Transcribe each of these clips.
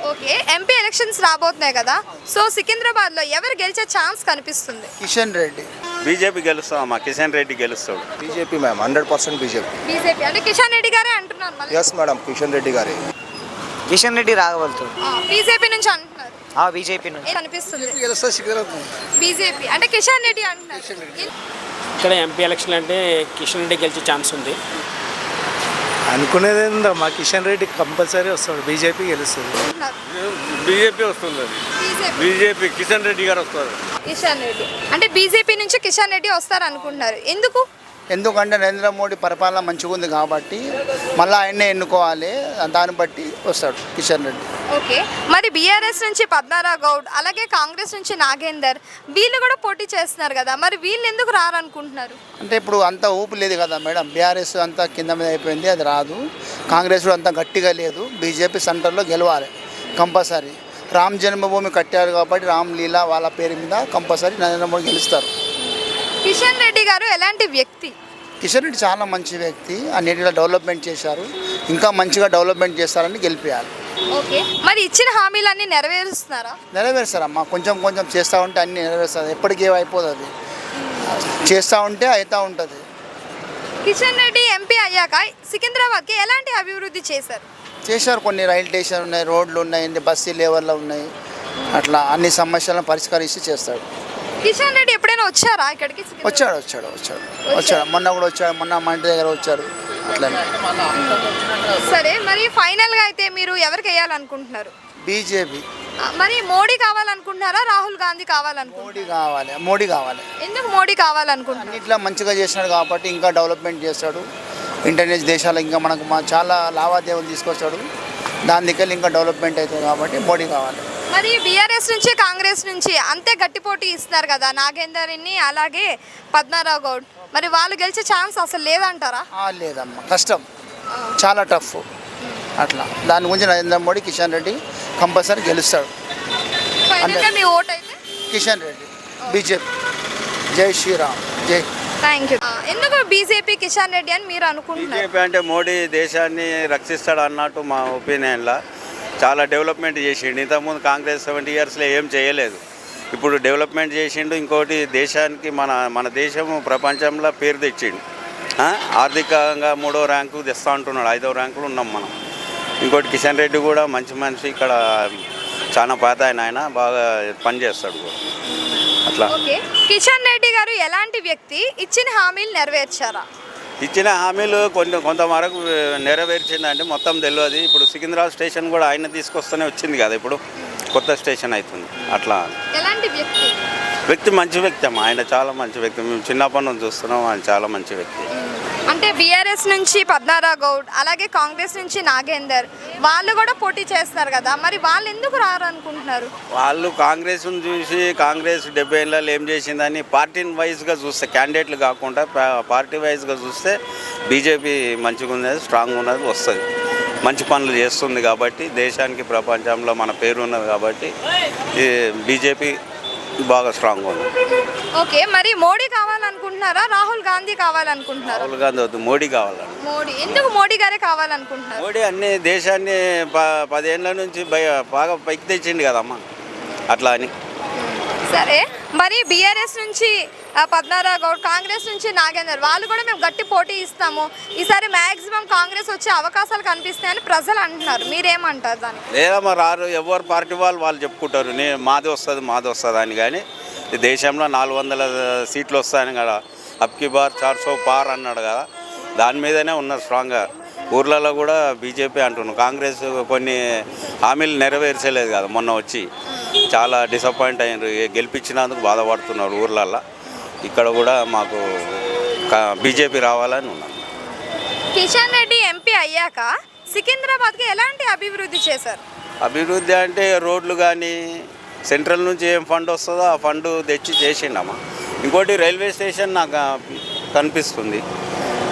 Okay, MP elections రాబోతున్నాయి కదా, so సికింద్రాబాద్లో ఎవరు గెలిచే ఛాన్స్ కనిపిస్తుంది? కిషన్ రెడ్డి. బీజేపీ గెలుస్తామా? కిషన్ రెడ్డి గెలుస్తాడు. BJP ma'am, 100% BJP. బీజేపీ అంటే కిషన్ రెడ్డి గారే అంటున్నారు మళ్ళీ. ఎస్ మేడం, కిషన్ రెడ్డి గారే. కిషన్ రెడ్డి రాగలుగుతాడు. బీజేపీ నుంచి అంటున్నారు. బీజేపీ నుంచి కనిపిస్తుంది గెలుస్తా సికింద్రాబాద్. బీజేపీ అంటే కిషన్ రెడ్డి అంటున్నారు. ఇక్కడ ఎంపీ ఎలక్షన్ అంటే కిషన్ రెడ్డి గెలిచే ఛాన్స్ ఉంది. అనుకునేది ఏందో మా కిషన్ రెడ్డి కంపల్సరీ వస్తాడు, బీజేపీ గెలుస్తుంది. బీజేపీ వస్తుంది. బీజేపీ కిషన్ రెడ్డి గారు వస్తారు. కిషన్ రెడ్డి అంటే బీజేపీ నుంచి కిషన్ రెడ్డి వస్తారు అనుకుంటున్నారు. ఎందుకు? ఎందుకంటే నరేంద్ర మోడీ పరిపాలన మంచిగా ఉంది కాబట్టి మళ్ళీ ఆయన్నే ఎన్నుకోవాలి, దాన్ని బట్టి వస్తాడు కిషన్ రెడ్డి. ఓకే, మరి బీఆర్ఎస్ నుంచి పద్మారావు గౌడ్, అలాగే కాంగ్రెస్ నుంచి నాగేందర్, వీళ్ళు కూడా పోటీ చేస్తున్నారు కదా, మరి వీళ్ళు ఎందుకు రారనుకుంటున్నారు? అంటే ఇప్పుడు అంత ఊపు లేదు కదా మేడం, బీఆర్ఎస్ అంతా కింద మీద అయిపోయింది, అది రాదు. కాంగ్రెస్ కూడా అంత గట్టిగా లేదు. బీజేపీ సెంటర్లో గెలవాలి కంపల్సరీ. రామ్ జన్మభూమి కట్టారు కాబట్టి రామ్ లీలా వాళ్ళ పేరు మీద కంపల్సరీ నరేంద్ర మోడీ గెలుస్తారు. కిషన్ రెడ్డి గారు ఎలాంటి వ్యక్తి? కిషన్ రెడ్డి చాలా మంచి వ్యక్తి, అన్నిటిలో డెవలప్మెంట్ చేశారు, ఇంకా మంచిగా డెవలప్మెంట్ చేస్తారని గెలిపేయాలి. ఓకే, మరి ఇచ్చిన హామీలన్నీ నెరవేరుస్తున్నారా? నెరవేరుస్తారమ్మా, కొంచెం కొంచెం చేస్తూ ఉంటే అన్నీ నెరవేరుస్తుంది. ఎప్పటికీ అయిపోతుంది, చేస్తూ ఉంటే అవుతూ ఉంటుంది. కిషన్ రెడ్డి ఎంపీ అయ్యాక సికింద్రాబాద్కి ఎలాంటి అభివృద్ధి చేశారు? కొన్ని రైల్ స్టేషన్ ఉన్నాయి, రోడ్లు ఉన్నాయి, బస్సు లేవర్లు ఉన్నాయి, అట్లా అన్ని సమస్యలను పరిష్కరిస్తే చేస్తాడు. కిషన్ రెడ్డి ఎప్పుడైనా వచ్చారా ఇక్కడికి? వచ్చాడు మొన్న కూడా వచ్చాడు, మొన్న మా ఇంటి దగ్గర వచ్చాడు. అట్లా సరే, మరి ఫైనల్గా అయితే మీరు ఎవరికి వేయాలనుకుంటున్నారు? బీజేపీ. మరి మోడీ కావాలనుకుంటున్నారా, రాహుల్ గాంధీ కావాలనుకుంటున్నారా? మోడీ కావాలి. ఎందుకు మోడీ కావాలనుకుంటున్నారు? అన్నిట్లో మంచిగా చేసినాడు కాబట్టి ఇంకా డెవలప్మెంట్ చేస్తాడు. ఇంటర్నేషనల్ దేశాలు ఇంకా మనకు చాలా లావాదేవీలు తీసుకొస్తాడు, దాని దగ్గర ఇంకా డెవలప్మెంట్ అవుతుంది కాబట్టి మోడీ కావాలి. మరి బీఆర్ఎస్ నుంచి కాంగ్రెస్ నుంచి అంతే గట్టి పోటీ ఇస్తున్నారు కదా, నాగేందర్ని అలాగే పద్మారావు గౌడ్, మరి వాళ్ళు గెలిచే ఛాన్స్ అసలు లేదంటారా? లేదమ్మా, కష్టం, చాలా టఫ్. అట్లా దాని గురించి నరేంద్ర మోడీ కిషన్ రెడ్డి కంపల్సరీ గెలుస్తాడు. ఫైనల్గా మీ ఓట్ అయితే కిషన్ రెడ్డి, బీజేపీ. జై శ్రీరామ్, జై. Thank you. ఎందుకు బీజేపీ కిషన్ రెడ్డి అని మీరు అనుకుంటున్నారు? బీజేపీ అంటే మోడీ దేశాన్ని రక్షిస్తాడు అన్నట్టు మా ఒపీనియన్లో. చాలా డెవలప్మెంట్ చేసిండు. ఇంతకుముందు కాంగ్రెస్ 70 ఇయర్స్లో ఏం చేయలేదు, ఇప్పుడు డెవలప్మెంట్ చేసిండు. ఇంకోటి దేశానికి మన దేశం ప్రపంచంలో పేరు తెచ్చిండు. ఆర్థికంగా 3వ ర్యాంకు తెస్తా అంటున్నాడు, 5వ ర్యాంకులు ఉన్నాం మనం. ఇంకోటి కిషన్ రెడ్డి కూడా మంచి మనిషి, ఇక్కడ చాలా పాత ఆయన బాగా పనిచేస్తాడు కూడా. అట్లా. ఓకే, కిషన్ రెడ్డి గారు ఎలాంటి వ్యక్తి? ఇచ్చిన హామీలు నెరవేర్చారా? ఇచ్చిన హామీలు కొంతవరకు నెరవేర్చిందంటే మొత్తం తెలియదు. ఇప్పుడు సికింద్రాబాద్ స్టేషన్ కూడా ఆయన తీసుకొస్తూనే వచ్చింది కదా, ఇప్పుడు కొత్త స్టేషన్ అవుతుంది. అట్లా ఎలాంటి వ్యక్తి మంచి వ్యక్తి అమ్మా, ఆయన చాలా మంచి వ్యక్తి. మేము చిన్నప్పటి నుంచి చూస్తున్నాం, ఆయన చాలా మంచి వ్యక్తి. అంటే బీఆర్ఎస్ నుంచి పద్మారావు గౌడ్, అలాగే కాంగ్రెస్ నుంచి నాగేందర్, వాళ్ళు కూడా పోటీ చేస్తున్నారు కదా, మరి వాళ్ళు ఎందుకు రారనుకుంటున్నారు? వాళ్ళు కాంగ్రెస్ను చూసి కాంగ్రెస్ 70 ఏళ్ళలో ఏం చేసిందని పార్టీ వైజ్గా చూస్తే, క్యాండిడేట్లు కాకుండా పార్టీ వైజ్గా చూస్తే బీజేపీ మంచిగా ఉన్నది, స్ట్రాంగ్ ఉన్నది, వస్తుంది, మంచి పనులు చేస్తుంది కాబట్టి, దేశానికి ప్రపంచంలో మన పేరు ఉన్నది కాబట్టి బీజేపీ బాగా స్ట్రాంగ్ ఉంది. ఓకే, మరి మోడీ కావాలనుకుంటున్నారా, రాహుల్ గాంధీ కావాలనుకుంటున్నారా? రాహుల్ గాంధీ వద్దు, మోడీ కావాలని. మోడీ ఎందుకు మోడీ గారే కావాలనుకుంటున్నారు? మోడీ అన్ని దేశాన్ని 10 ఏళ్ళ నుంచి బాగా పైకి తెచ్చిండు కదమ్మా, అట్లా అని. సరే, మరి బీఆర్ఎస్ నుంచి పద్మారావు గౌడ్, కాంగ్రెస్ నుంచి నాగేందర్, వాళ్ళు కూడా మేము గట్టి పోటీ ఇస్తాము, ఈసారి మ్యాక్సిమం కాంగ్రెస్ వచ్చే అవకాశాలు కనిపిస్తాయని ప్రజలు అంటున్నారు, మీరేమంటారు దానికి? లేదమ్మా, రారు. ఎవరు పార్టీ వాళ్ళు చెప్పుకుంటారు మాది వస్తుంది అని. కానీ ఈ దేశంలో 400 సీట్లు వస్తాయని కదా, అబ్కి బార్ 400 పార్ అన్నాడు కదా, దాని మీదనే ఉన్నారు స్ట్రాంగ్గా. ఊర్లలో కూడా బీజేపీ అంటున్నాను, కాంగ్రెస్ కొన్ని హామీలు నెరవేర్చలేదు కదా, మొన్న వచ్చి చాలా డిసప్పాయింట్ అయినారు, గెలిపించినందుకు బాధపడుతున్నారు ఊర్లల్లో. ఇక్కడ కూడా మాకు బీజేపీ రావాలని ఉన్నాం. కిషన్ రెడ్డి ఎంపీ అయ్యాక సికింద్రాబాద్కి ఎలాంటి అభివృద్ధి చేశారు? అభివృద్ధి అంటే రోడ్లు కానీ, సెంట్రల్ నుంచి ఏం ఫండ్ వస్తుందో ఆ ఫండ్ తెచ్చి చేసిండమ్మా. ఇంకోటి రైల్వే స్టేషన్ నాకు కనిపిస్తుంది,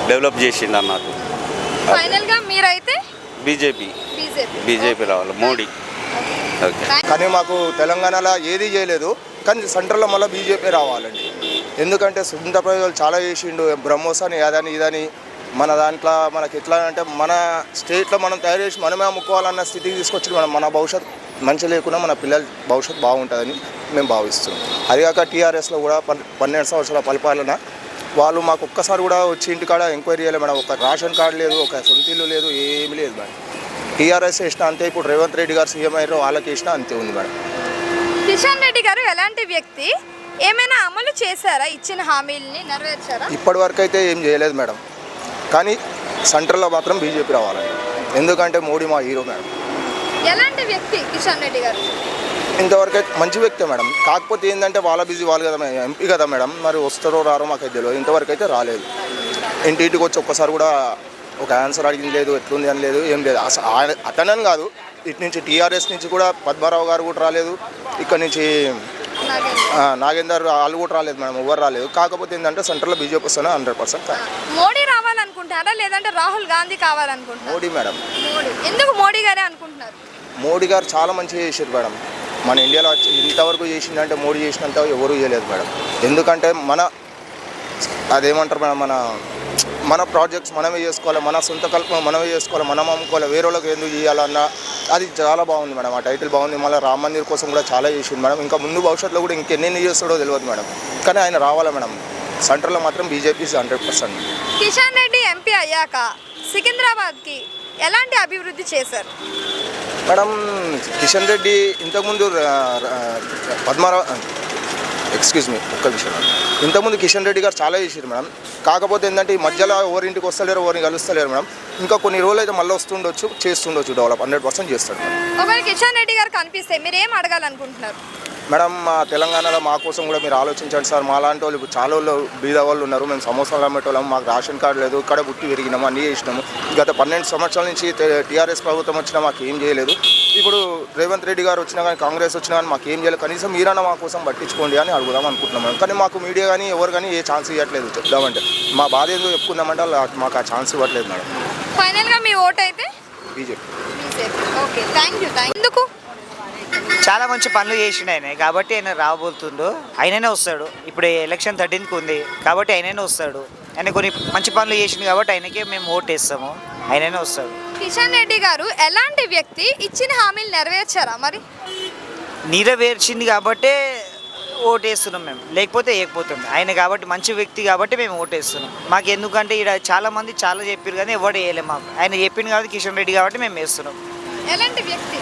డెవలప్ చేసిండు అన్నట్టు. ఫైనల్గా మీరైతే బీజేపీ రావాలి, మోడీ. ఓకే. కానీ మాకు తెలంగాణలో ఏది చేయలేదు, కానీ సెంట్రల్లో మళ్ళీ బీజేపీ రావాలండి. ఎందుకంటే సొంత ప్రజలు చాలా చేసిండు, బ్రహ్మోస్ అని అదని ఇదని మన దాంట్లో మనకి ఎట్లా అంటే మన స్టేట్లో మనం తయారు చేసి మనమే అమ్ముకోవాలన్న స్థితికి తీసుకొచ్చి మన భవిష్యత్ మంచి లేకుండా మన పిల్లల భవిష్యత్తు బాగుంటుందని మేము భావిస్తున్నాం. అదిగాక టీఆర్ఎస్లో కూడా 12 సంవత్సరాల పరిపాలన వాళ్ళు మాకు ఒక్కసారి కూడా వచ్చి ఇంటికాడ ఎంక్వైరీ చేయలేదు మేడం. ఒక రేషన్ కార్డు లేదు, ఒక సొంత ఇల్లు లేదు, ఏమీ లేదు మేడం. టీఆర్ఎస్ వేసినా అంతే, ఇప్పుడు రేవంత్ రెడ్డి గారు సీఎం అయ్యారు, వాళ్ళకి వేసినా అంతే ఉంది మేడం. కిషన్ రెడ్డి గారు ఎలాంటి వ్యక్తి? ఏమైనా అమలు చేశారా? ఇచ్చిన హామీలని నెరవేర్చారా? ఇప్పటి వరకు అయితే ఏం చేయలేదు మేడం. కానీ సెంట్రల్లో మాత్రం బీజేపీ రావాలండి. ఎందుకంటే మోడీ మా హీరో మేడం. ఎలాంటి వ్యక్తి కిషన్ రెడ్డి గారు? ఇంతవరకు అయితే మంచి వ్యక్తే మేడం. కాకపోతే ఏంటంటే వాళ్ళ బిజీ వాళ్ళు కదా మేడం, ఎంపీ కదా మేడం. మరి వస్తారో రారో మాకు తెలియదు. ఇంతవరకు అయితే రాలేదు. ఇంటికి వచ్చి ఒక్కసారి కూడా ఒక ఆన్సర్ అడిగింది లేదు, ఎట్లుంది అని లేదు, ఏం లేదు. అతనని కాదు, ఇటు నుంచి టీఆర్ఎస్ నుంచి కూడా పద్మారావు గారు కూడా రాలేదు, ఇక్కడ నుంచి నాగేందర్ వాళ్ళు కూడా రాలేదు మేడం, ఎవరు రాలేదు. కాకపోతే ఏంటంటే సెంట్రల్లో బీజేపీ వస్తానే 100%. మోడీ రావాలనుకుంటారా లేదంటే రాహుల్ గాంధీ కావాలనుకుంటున్నారా? మోడీ మేడం. మోడీ. ఎందుకు మోడీ గారే అనుకుంటున్నారు? మోడీ గారు చాలా మంచిగా చేశారు మేడం. మన ఇండియాలో ఇంతవరకు చేసిందంటే మోడీ చేసినంత ఎవరు చేయలేదు మేడం. ఎందుకంటే అదేమంటారు మేడం, మన ప్రాజెక్ట్స్ మనమే చేసుకోవాలి, మన సొంత కల్పన మనమే చేసుకోవాలి, మనం అమ్ముకోవాలి, వేరే వాళ్ళకి ఎందుకు చేయాలన్న అది చాలా బాగుంది మేడం. ఆ టైటిల్ బాగుంది. మళ్ళీ రామ మందిర్ కోసం కూడా చాలా చేసింది మేడం. ఇంకా ముందు భవిష్యత్తులో కూడా ఇంకెన్ని చేస్తాడో తెలియదు మేడం. కానీ ఆయన రావాలి మేడం. సెంట్రల్లో మాత్రం బీజేపీ 100%. కిషన్ రెడ్డి ఎంపీ అయ్యాక సికింద్రాబాద్కి ఎలాంటి అభివృద్ధి చేశారు? మేడం కిషన్ రెడ్డి ఇంతకుముందు ఎక్స్క్యూజ్ మీ ఒక్క విషయం. ఇంతకుముందు కిషన్ రెడ్డి గారు చాలా చేసారు మేడం. కాకపోతే ఏంటంటే ఈ మధ్యలో ఎవరింటికి వస్తలేరు, ఎవరిని కలుస్తలేరు మేడం. ఇంకా కొన్ని రోజులు అయితే మళ్ళీ వస్తుండొచ్చు, చేస్తుండొచ్చు, డెవలప్ 100% చేస్తాడు మేడం. ఒకవేళ కిషన్ రెడ్డి గారు కనిపిస్తే మీరు ఏం అడగాలనుకుంటున్నారు? మేడం మా తెలంగాణలో మా కోసం కూడా మీరు ఆలోచించండి సార్. మా లాంటి వాళ్ళు చాలా వాళ్ళు బీద వాళ్ళు ఉన్నారు. మేము సమోసాలు అమ్మేటోళ్ళం, మాకు రేషన్ కార్డు లేదు, ఇక్కడ పుట్టి పెరిగినాము, అన్నీ చేసినాము. గత 12 సంవత్సరాల నుంచి టీఆర్ఎస్ ప్రభుత్వం వచ్చినా మాకు ఏం చేయలేదు. ఇప్పుడు రేవంత్ రెడ్డి గారు వచ్చినా కానీ కాంగ్రెస్ వచ్చినా కానీ మాకు ఏం చేయలేదు. కనీసం మీరన్నా మా కోసం పట్టించుకోండి అని అడుగుదాం అనుకుంటున్నాం. కానీ మాకు మీడియా కానీ ఎవరు కానీ ఏ ఛాన్స్ ఇవ్వట్లేదు. చెప్దామంటే మా బాధ ఏందో చెప్పుకుందామంటే మాకు ఆ ఛాన్స్ ఇవ్వట్లేదు మేడం. ఫైనల్గా మీ ఓటు అయితే బీజేపీ. Okay, thank you. ఎందుకు? చాలా మంచి పనులు చేసిండు ఆయన, కాబట్టి ఆయన రాబోతుండు. ఆయననే వస్తాడు. ఇప్పుడు ఎలక్షన్ 13కి ఉంది కాబట్టి ఆయననే వస్తాడు. ఆయన కొన్ని మంచి పనులు చేసిండు కాబట్టి ఆయనకే మేము ఓటు వేస్తాము. ఆయననే వస్తాడు. కిషన్ రెడ్డి గారు ఎలాంటి వ్యక్తి? ఇచ్చిన హామీలు నెరవేర్చారా మరి? నెరవేర్చింది కాబట్టే ఓటు వేస్తున్నాం మేము, లేకపోతే వేయకపోతుంది. ఆయన కాబట్టి మంచి వ్యక్తి కాబట్టి మేము ఓటు వేస్తున్నాం. మాకు ఎందుకంటే ఇక్కడ చాలామంది చాలా చెప్పారు కానీ ఎవరు వేయలేము. మాకు ఆయన చెప్పింది కాబట్టి కిషన్ రెడ్డి కాబట్టి మేము వేస్తున్నాం. ఎలాంటి వ్యక్తి?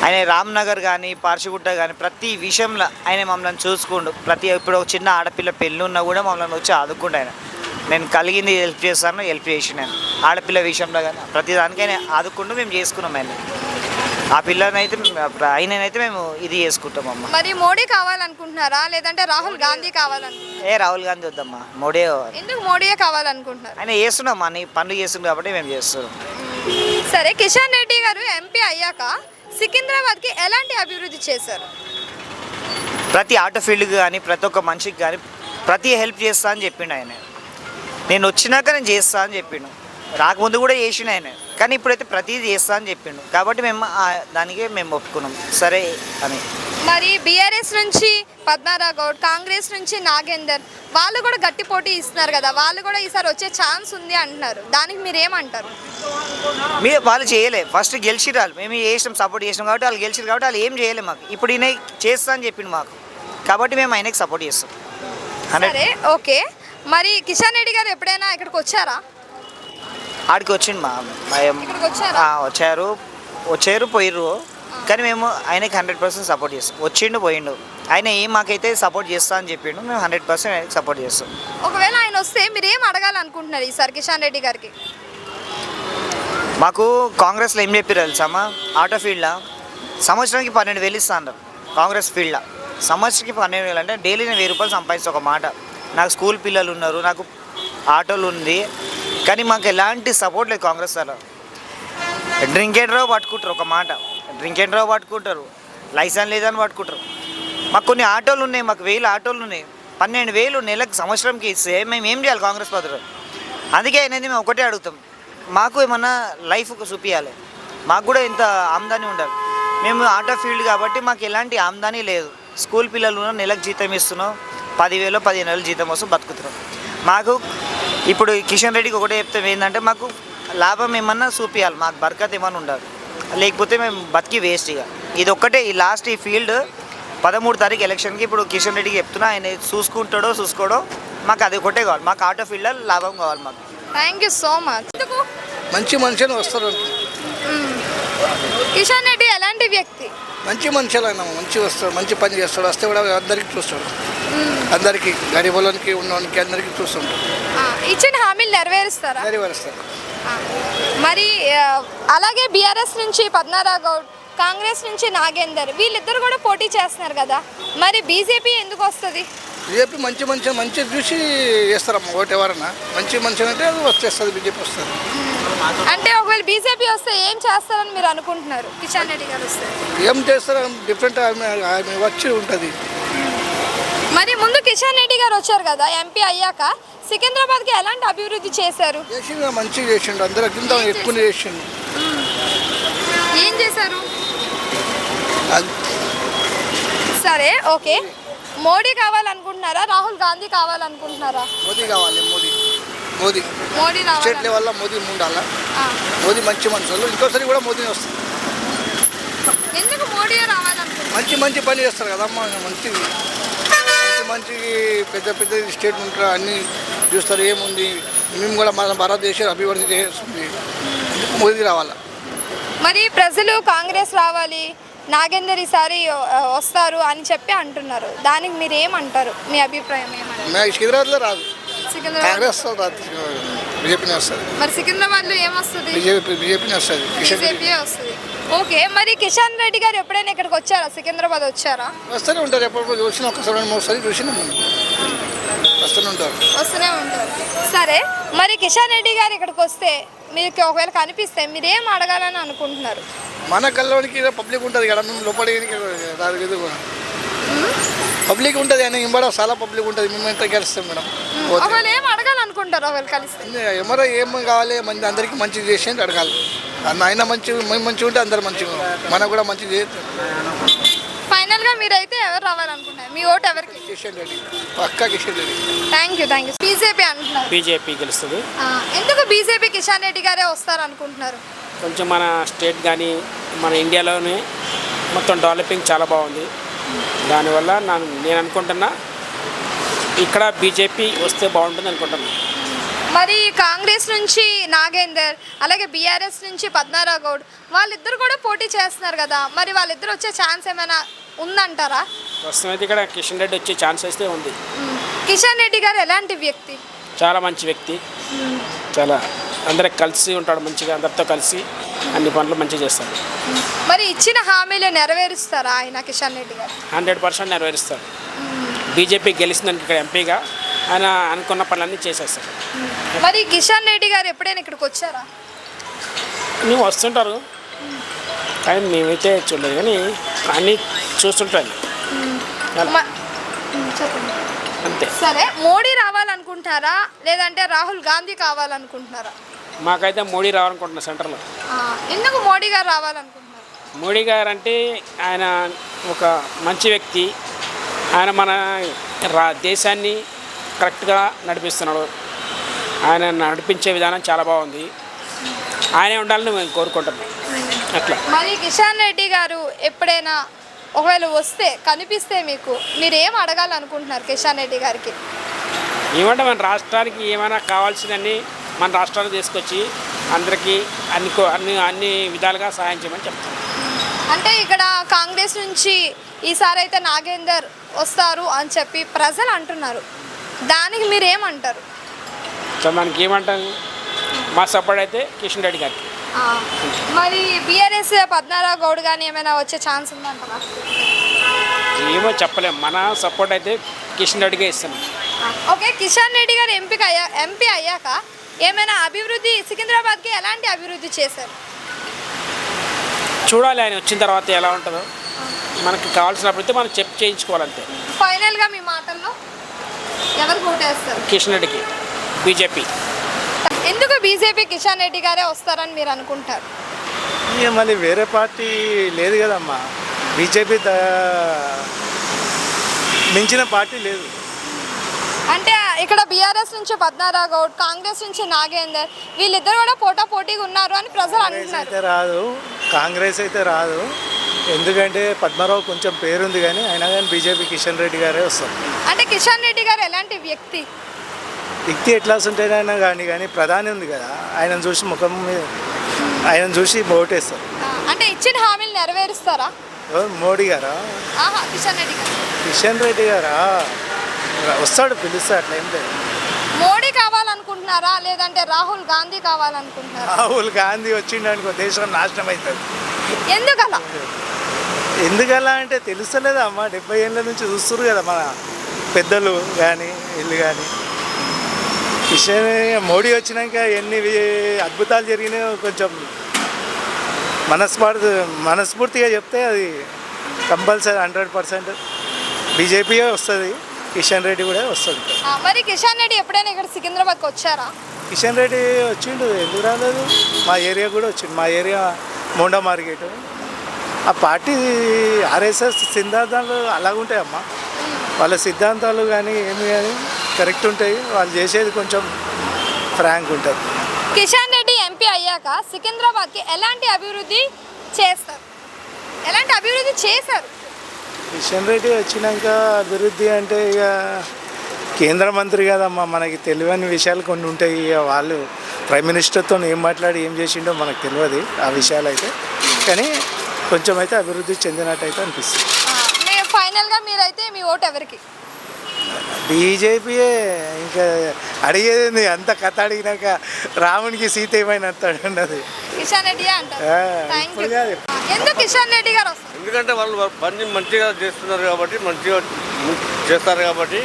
ఆయన రామ్నగర్ కానీ పార్షిగుట్ట కానీ ప్రతి విషయంలో ఆయన మమ్మల్ని చూసుకుండు. ఇప్పుడు ఒక చిన్న ఆడపిల్ల పెళ్ళి ఉన్నా కూడా మమ్మల్ని వచ్చి ఆదుకుండు. ఆయన నేను కలిగింది హెల్ప్ చేస్తాను, హెల్ప్ చేసినాను. ఆడపిల్ల విషయంలో కానీ ప్రతి దానికి ఆయన ఆదుకుంటూ మేము చేసుకున్నాం. ఆయన ఆ పిల్లనైతే ఆయననైతే మేము ఇది చేసుకుంటాం అమ్మ. మరి మోడీ కావాలనుకుంటున్నారా లేదంటే రాహుల్ గాంధీ కావాలనుకుంటున్నారా? రాహుల్ గాంధీ వద్దమ్మా, మోడీ కావాలి. ఎందుకు మోడీయే కావాలనుకుంటున్నారు? ఆయన చేస్తున్నాం అన్ని పనులు చేస్తున్నాం కాబట్టి మేము చేస్తున్నాం. సరే, కిషన్ రెడ్డి గారు ఎంపీ అయ్యాక సికింద్రాబాద్కి ఎలాంటి అభివృద్ధి చేశారు? ప్రతి ఆటో ఫీల్డ్కి కానీ ప్రతి ఒక్క మనిషికి కానీ ప్రతి హెల్ప్ చేస్తా అని చెప్పిండు ఆయన. నేను వచ్చినాక నేను చేస్తా అని చెప్పిండు. రాకముందు కూడా చేసిన ఆయన, కానీ ఇప్పుడైతే ప్రతిదీ చేస్తా అని చెప్పిండు. కాబట్టి మేము దానికే మేము ఒప్పుకున్నాం సరే అని. మరి బీఆర్ఎస్ నుంచి పద్మారావు గౌడ్, కాంగ్రెస్ నుంచి నాగేందర్, వాళ్ళు కూడా గట్టి పోటీ ఇస్తున్నారు కదా, వాళ్ళు కూడా ఈసారి వచ్చే ఛాన్స్ ఉంది అంటున్నారు. దానికి మీరు ఏమంటారు? వాళ్ళు చేయలే, ఫస్ట్ గెలిచిరాలు. మేము చేసినాం, సపోర్ట్ చేసినాం కాబట్టి వాళ్ళు గెలిచిరు కాబట్టి వాళ్ళు ఏం చేయలేము మాకు. ఇప్పుడు ఈయన చేస్తా అని చెప్పిండు మాకు, కాబట్టి మేము ఆయనకి సపోర్ట్ చేస్తాం. సరే, ఓకే. మరి కిషన్ రెడ్డి గారు ఎప్పుడైనా ఇక్కడికి వచ్చారా? ఆడికి వచ్చిండు ఇక్కడికి వచ్చారా? వచ్చారు పోయిర్రు, కానీ మేము ఆయనకి 100% సపోర్ట్ చేస్తాం. వచ్చిండు పోయిండు, ఆయన ఏం మాకైతే సపోర్ట్ చేస్తా అని చెప్పిండు. మేము 100% ఆయనకి సపోర్ట్ చేస్తాం. ఒకవేళ ఆయన వస్తే మీరు ఏం అడగాలనుకుంటున్నారు ఈసారి కిషన్ రెడ్డి గారికి? మాకు కాంగ్రెస్లో ఏం చెప్పారు తెలుసామా? ఆటో ఫీల్డ్లో సంవత్సరానికి 12,000 ఇస్తా అన్నారు. కాంగ్రెస్ ఫీల్డ్లో సంవత్సరానికి 12,000 అంటే డైలీ నేను 1,000 రూపాయలు సంపాదిస్తా. ఒక మాట, నాకు స్కూల్ పిల్లలు ఉన్నారు, నాకు ఆటోలు ఉంది, కానీ మాకు ఎలాంటి సపోర్ట్ లేదు కాంగ్రెస్ వాళ్ళు. డ్రింక్ అండ్ డ్రైవ్ పట్టుకుంటారు. ఒక మాట, డ్రింక్ అండ్ డ్రైవ్ పట్టుకుంటారు, లైసెన్స్ లేదని పట్టుకుంటారు. మాకు కొన్ని ఆటోలు ఉన్నాయి, మాకు 1000 ఆటోలు ఉన్నాయి. 12,000 నెలకు సంవత్సరంకి ఇస్తే మేము ఏం చేయాలి కాంగ్రెస్ పద్ధతిలో? అందుకే అనేది మేము ఒకటే అడుగుతాం, మాకు ఏమన్నా లైఫ్ చూపించాలి, మాకు కూడా ఇంత ఆమ్దాని ఉండాలి. మేము ఆటో ఫీల్డ్ కాబట్టి మాకు ఎలాంటి ఆమ్దాని లేదు. స్కూల్ పిల్లలు నెలకు జీతం ఇస్తున్నాం, 10,000 15,000 జీతం వస్తూ బతుకుతున్నాం. మాకు ఇప్పుడు కిషన్ రెడ్డికి ఒకటే చెప్తే ఏంటంటే మాకు లాభం ఏమన్నా చూపించాలి, మాకు బర్కత్ ఏమన్నా ఉండాలి, లేకపోతే మేము బతికి వేస్ట్ ఇక. ఇది ఒక్కటే ఈ లాస్ట్ ఈ ఫీల్డ్ 13 తారీఖు ఎలక్షన్కి ఇప్పుడు కిషన్ రెడ్డికి చెప్తున్నా, ఆయన చూసుకుంటాడో చూసుకోడో మాకు అది ఒకటే కావాలి, మాకు ఆటో ఫీల్డ్లో లాభం కావాలి మాకు. Thank you so much. ఎందుకు మంచి మనుషులు వస్తారు, కిషన్ రెడ్డి ఎలాంటి వ్యక్తి? మంచి మనుషులు అయినా మంచి వస్తాడు, మంచి పని చేస్తాడు, వస్తే కూడా అందరికీ చూస్తాడు, అందరికీ గరీబులకి ఉన్నవానికి అందరికీ చూస్తుంటాడు, ఇచ్చిన హామీలు నెరవేరుస్తారా? నెరవేరుస్తాడు. మరి అలాగే బీఆర్ఎస్ నుంచి పద్మనాభ గౌడ్, కాంగ్రెస్ నుంచి నాగేందర్, వీళ్ళిద్దరు కూడా పోటీ చేస్తున్నారు కదా, మరి బీజేపీ ఎందుకు వస్తుంది? బీజేపీ మంచి చూసి చేస్తారమ్మ, ఓటు ఎవరన్నా మంచి మనిషి అంటే అది వచ్చేస్తుంది, బీజేపీ వస్తుంది. అంటే ఒకవేళ బీజేపీ వస్తే ఏం చేస్తారని మీరు అనుకుంటున్నారు? కిషన్ రెడ్డి గారు వస్తే ఏం చేస్తారు, డిఫరెంట్ ఆమె వచ్చి ఉంటుంది. మరి ముందు కిషన్ రెడ్డి గారు వచ్చారు కదా ఎంపీ అయ్యాక, సికింద్రాబాద్కి ఎలాంటి అభివృద్ధి చేశారు? చేసిండు, మంచిగా చేసిండు, అందరూ కింద ఎక్కువ చేసిండు. ఏం చేశారు? సరే ఓకే, మోడీ కావాలనుకుంటున్నారా, రాహుల్ గాంధీ కావాలనుకుంటున్నారా? మోదీ కావాలి, మోదీ మోదీ మోడీ స్టేట్ రావాలి. లెవెల్లో మోదీ ఉండాలా, మోదీ మంచి మనుషులు, ఇంకోసారి కూడా మోదీ వస్తుంది. ఎందుకు మోడీ రావాలనుకుంటున్నారు? మంచి పని చేస్తారు కదమ్మా, మంచి పెద్ద స్టేట్ ఉంటారు, అన్నీ చూస్తారు, ఏముంది మేము కూడా మన భారతదేశం అభివృద్ధి చేస్తుంది, మోదీ రావాలా. మరి ప్రజలు కాంగ్రెస్ రావాలి, నాగేందర్ ఈసారి వస్తారు అని చెప్పి అంటున్నారు, దానికి మీరు ఏమంటారు? మీ అభిప్రాయం ఏమంటారు? సికింద్రాబాద్లో రాదు, సికింద్రాబాద్ కాంగ్రెస్ రాదు, బీజేపీనే వస్తుంది. మరి సికింద్రాబాద్లో ఏమొస్తుంది? బీజేపీనే వస్తుంది, బీజేపీ వస్తుంది. ఓకే, మరి కిషన్ రెడ్డి గారు ఎప్పుడైనా ఇక్కడికి వచ్చారా, సికింద్రాబాద్ వచ్చారా? వస్తూనే ఉంటారు, ఎప్పుడు చూసినా ఒకసారి 2-3 సార్లు చూసినాము, వస్తూనే ఉంటారు. వస్తూనే ఉంటారు. సరే, మరి కిషన్ రెడ్డి గారు ఇక్కడికి వస్తే మీకు ఒకవేళ కనిపిస్తే మీరు ఏం అడగాలని అనుకుంటున్నారు? మన కల్లోనికి పబ్లిక్ ఉంటుంది కదా, మేము లోపలికి రాదు, పబ్లిక్ ఉంటుంది, అని ఇంబడ చాలా పబ్లిక్ ఉంటుంది, మేము ఎంత గెలుస్తాం మేడం. ఒకవేళ ఏం అడగాలనుకుంటారు ఒకవేళ కలిస్తే? ఎవరో ఏం కావాలి, మంచి అందరికీ మంచిగా చేసి అడగాలి, ఆయన మేము మంచిగా ఉంటే అందరు మంచిగా, మనకు కూడా మంచిగా చేస్తారు. ఫైనల్గా మీరైతే ఎవరు రావాలనుకుంటున్నారు? మీ ఓటు ఎవరికి? కిషన్ రెడ్డి, పక్కా Kishan Reddy. Thank you. BJP అంటున్నారు, బీజేపీ గెలుస్తుంది. ఎందుకు బీజేపీ కిషన్ రెడ్డి గారే వస్తారు అనుకుంటున్నారు? కొంచెం మన స్టేట్ కానీ మన ఇండియాలోనే మొత్తం డెవలపింగ్ చాలా బాగుంది, దానివల్ల నేను అనుకుంటున్నా ఇక్కడ బీజేపీ వస్తే బాగుంటుంది అనుకుంటున్నాను. మరి కాంగ్రెస్ నుంచి నాగేందర్, అలాగే బీఆర్ఎస్ నుంచి పద్మనాభ గౌడ్, వాళ్ళిద్దరు కూడా పోటీ చేస్తున్నారు కదా, మరి వాళ్ళిద్దరు వచ్చే ఛాన్స్ ఏమైనా ఉందంటారా? ప్రస్తుతం అయితే ఇక్కడ కిషన్ రెడ్డి వచ్చే ఛాన్స్ అయితే ఉంది. కిషన్ రెడ్డి గారు ఎలాంటి వ్యక్తి? చాలా మంచి వ్యక్తి, చాలా అందరికి కలిసి ఉంటాడు, మంచిగా అందరితో కలిసి అన్ని పనులు మంచిగా చేస్తాడు. మరి ఇచ్చిన హామీలు నెరవేరుస్తారా ఆయన కిషన్ రెడ్డి గారు? 100% నెరవేరుస్తాడు. బీజేపీ గెలిచిందానికి ఇక్కడ ఎంపీగా ఆయన అనుకున్న పనులన్నీ చేసేస్తాడు. మరి కిషన్ రెడ్డి గారు ఎప్పుడైనా ఇక్కడికి వచ్చారా? నువ్వు వస్తుంటారు కానీ మేమైతే చూడలేదు, కానీ అన్నీ చూస్తుంటాను చెప్పండి. అంతే. సరే, మోడీ రావాలనుకుంటున్నారా లేదంటే రాహుల్ గాంధీ కావాలనుకుంటున్నారా? మాకైతే మోడీ రావాలనుకుంటున్నా సెంటర్లో. ఎందుకు మోడీ గారు రావాలనుకుంటున్నారు? మోడీ గారు అంటే ఆయన ఒక మంచి వ్యక్తి, ఆయన మన దేశాన్ని కరెక్ట్గా నడిపిస్తున్నాడు, ఆయన నడిపించే విధానం చాలా బాగుంది, ఆయనే ఉండాలని మేము కోరుకుంటున్నాం. అట్లా మరి కిషన్ రెడ్డి గారు ఎప్పుడైనా ఒకవేళ వస్తే కనిపిస్తే మీకు మీరు ఏం అడగాలనుకుంటున్నారు కిషన్ రెడ్డి గారికి? ఏమంటే మన రాష్ట్రానికి ఏమైనా కావాల్సినన్ని మన రాష్ట్రాన్ని తీసుకొచ్చి అందరికీ అన్ని విధాలుగా సహాయం చేయమని చెప్తాను. అంటే ఇక్కడ కాంగ్రెస్ నుంచి ఈసారి అయితే నాగేందర్ వస్తారు అని చెప్పి ప్రజలు అంటున్నారు, దానికి మీరు ఏమంటారు? సో మనకి ఏమంటాను, మా సపోర్ట్ అయితే కిషన్ రెడ్డి గారికి. మరి బీఆర్ఎస్ పద్మనాభ గౌడ్ కానీ ఏమైనా వచ్చే ఛాన్స్ ఉందంటారా? ఏమో చెప్పలేము, మన సపోర్ట్ అయితే కిషన్ రెడ్డిగా ఇస్తున్నాం. ఓకే, కిషన్ రెడ్డి గారు ఎంపీ అయ్యాక ఏమైనా అభివృద్ధి సికింద్రాబాద్కి ఎలాంటి అభివృద్ధి చేశారు? చూడాలి ఆయన వచ్చిన తర్వాత ఎలా ఉంటుందో, మనకి కావాల్సినప్పుడైతే మనం చేయించుకోవాలంతే. ఫైనల్గా మీ మాటల్లో ఎవరు ఓటేస్తారు? కిషన్ రెడ్డికి, బీజేపీ. ఎందుకు బీజేపీ కిషన్ రెడ్డి గారే వస్తారని మీరు అనుకుంటారు? ఇక మళ్ళీ వేరే పార్టీ లేదు కదమ్మా, బీజేపీ మించిన పార్టీ లేదు. అంటే ఇక్కడ బీఆర్ఎస్ నుంచి పద్మారావు గౌడ్, కాంగ్రెస్ నుంచి నాగేందర్, వీళ్ళిద్దరు కూడా పోటాపోటీగా ఉన్నారు అని ప్రజలు అంటున్నారు. అయితే రాదు, కాంగ్రెస్ అయితే రాదు. ఎందుకంటే పద్మారావు కొంచెం పేరుంది కానీ అయినా కానీ బీజేపీ కిషన్ రెడ్డి గారే వస్తారు. అంటే కిషన్ రెడ్డి గారు ఎలాంటి వ్యక్తి? వ్యక్తి ఎట్లా ఉంటేనైనా కానీ ప్రధాని ఉంది కదా, ఆయన చూసి ముఖం మీద ఆయన చూసి ఓటేస్తారు. అంటే ఇచ్చిన హామీలు నెరవేరుస్తారా? ఎవరు? మోడీ గారా? కిషన్ రెడ్డి గారు. కిషన్ రెడ్డి గారా వస్తాడు, పిలుస్తాడు, అట్లా ఏం లేదు. మోడీ కావాలనుకుంటున్నారా లేదంటే రాహుల్ గాంధీ కావాలనుకుంటున్నారా? రాహుల్ గాంధీ వచ్చిండనుకో దేశం నాశనం అవుతుంది. ఎందుకలా? ఎందుకలా అంటే తెలుస్తలేదా అమ్మ, 70 ఏళ్ళ నుంచి చూస్తున్నారు కదా మన పెద్దలు కానీ వీళ్ళు కానీ. కిషన్ మోడీ వచ్చినాక ఎన్ని అద్భుతాలు జరిగినాయో కొంచెం మనస్ఫూర్తిగా చెప్తే అది కంపల్సరీ 100% బీజేపీయే వస్తుంది, కిషన్ రెడ్డి కూడా వస్తుంది. మరి కిషన్ రెడ్డి ఎప్పుడైనా ఇక్కడ సికింద్రాబాద్కి వచ్చారా? కిషన్ రెడ్డి వచ్చిండు, ఎందుకు రాలేదు? మా ఏరియా కూడా వచ్చిండు, మా ఏరియా మోండా మార్కెట్. ఆ పార్టీ ఆర్ఎస్ఎస్ సిద్ధాంతాలు అలాగుంటాయమ్మా, వాళ్ళ సిద్ధాంతాలు కానీ ఏమి కానీ కరెక్ట్ ఉంటాయి, వాళ్ళు చేసేది కొంచెం ఫ్రాంక్ ఉంటుంది. కిషన్ రెడ్డి ఎంపీ అయ్యాక సికింద్రాబాద్కి ఎలాంటి అభివృద్ధి చేస్తారు? ఎలాంటి అభివృద్ధి చేశారు? కిషన్ రెడ్డి వచ్చినాక అభివృద్ధి అంటే ఇక కేంద్ర మంత్రి కదమ్మా, మనకి తెలియని విషయాలు కొన్ని ఉంటాయి. ఇక వాళ్ళు ప్రైమ్ మినిస్టర్తో ఏం మాట్లాడి ఏం చేసిండో మనకు తెలియదు ఆ విషయాలు అయితే, కానీ కొంచెం అయితే అభివృద్ధి చెందినట్టు అయితే అనిపిస్తుంది. ఫైనల్గా మీరైతే మీ ఓటు ఎవరికి? బీజేపీయే. ఇంకా అడిగేది అంత కథ అడిగినాక రామునికి సీత ఏమైనా అన్నది కిషన్ రెడ్డి అంటారు. Thank you. ఇప్పుడు కాదు. ఎందుకు కిషన్ రెడ్డి గారు వస్తారు? ఎందుకంటే వాళ్ళు పని మంచిగా చేస్తున్నారు కాబట్టి, మంచిగా చేస్తారు కాబట్టి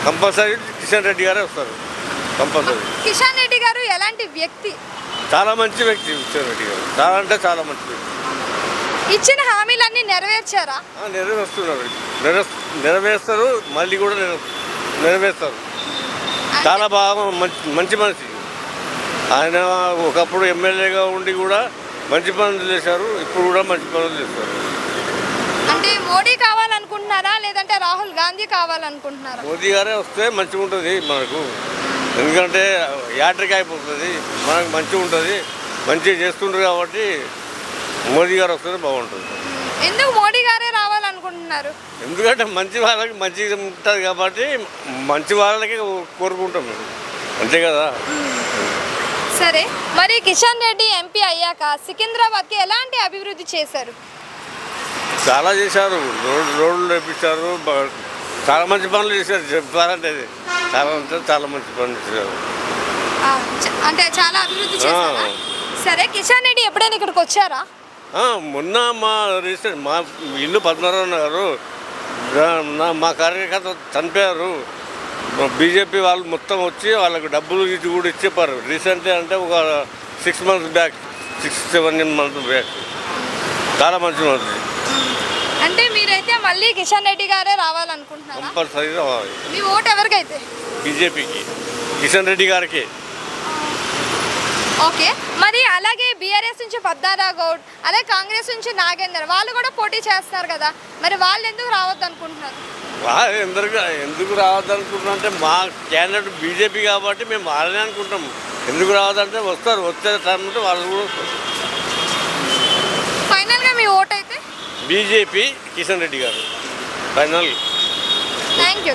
కంపల్సరీ కిషన్ రెడ్డి గారే వస్తారు, కంపల్సరీ. కిషన్ రెడ్డి గారు ఎలాంటి వ్యక్తి? చాలా మంచి వ్యక్తి కిషన్ రెడ్డి గారు, చాలా అంటే చాలా మంచి వ్యక్తి. ఇచ్చిన హామీలన్నీ నెరవేర్చారా? నెరవేరుస్తున్నారు, నెరవేరుస్తారు, మళ్ళీ కూడా నెరవేరుస్తారు. చాలా బాగా మంచి మనిషి ఆయన. ఒకప్పుడు ఎమ్మెల్యేగా ఉండి కూడా మంచి పనులు చేశారు, ఇప్పుడు కూడా మంచి పనులు చేస్తారు. అంటే మోడీ కావాలనుకుంటున్నారా లేదంటే రాహుల్ గాంధీ కావాలనుకుంటున్నారా? మోదీ గారే వస్తే మంచిగా ఉంటుంది మనకు, ఎందుకంటే యాత్రిక అయిపోతుంది, మనకు మంచిగా ఉంటుంది, మంచిగా చేస్తుండ్రు కాబట్టి మోదీ గారు వస్తే బాగుంటుంది. ఎందుకు మోడీ గారే రావాలనుకుంటున్నారు? ఎందుకంటే మంచి వాళ్ళకి మంచిగా ఉంటుంది కాబట్టి మంచి వాళ్ళకి కోరుకుంటాం మేము, అంతే కదా. సరే, మరి కిషన్ రెడ్డి ఎంపీ అయ్యాక సికింద్రాబాద్కి ఎలాంటి అభివృద్ధి చేశారు? చాలా చేశారు, రోడ్లు వేపించారు, చాలా మంచి పనులు చేశారు. చెప్పాలంటే చాలా అంటే చాలా మంచి పనులు చేశారు. అంటే చాలా అభివృద్ధి చేశారా? సరే, కిషన్ రెడ్డి ఎప్పుడైనా ఇక్కడికి వచ్చారా? మొన్న మా రీసెంట్ మా ఇల్లు పద్మనాభ గారు, మా కార్యకర్త చనిపోయారు. బీజేపీ వాళ్ళు మొత్తం వచ్చి వాళ్ళకు డబ్బులు ఇది కూడా ఇచ్చేపారు రీసెంట్లీ, అంటే ఒక 6 months బ్యాక్, 6-7 months బ్యాక్. చాలా మంచి మంది. అంటే మీరైతే మళ్ళీ కిషన్ రెడ్డి గారే రావాలనుకుంటున్నారా? కంపల్సరీ రావాలి. మీ ఓటు ఎవరికైతే? బీజేపీకి, కిషన్ రెడ్డి గారికి. ఓకే, మరి అలాగే బీఆర్ఎస్ నుంచి పద్మారావు గౌడ్, అలాగే కాంగ్రెస్ నుంచి నాగేందర్, వాళ్ళు కూడా పోటీ చేస్తున్నారు కదా, మరి వాళ్ళు ఎందుకు రావద్దు అనుకుంటున్నారు? ఎందుకు రావద్దనుకుంటున్నాం అంటే మా క్యాండిడేట్ బీజేపీ కాబట్టి మేము వాళ్ళనే అనుకుంటాం. ఎందుకు రావద్దంటే వస్తారు, వచ్చే టైం అంటే వాళ్ళు కూడా వస్తారు. ఫైనల్గా మీ ఓటు అయితే? బీజేపీ, కిషన్ రెడ్డి గారు ఫైనల్. Thank you.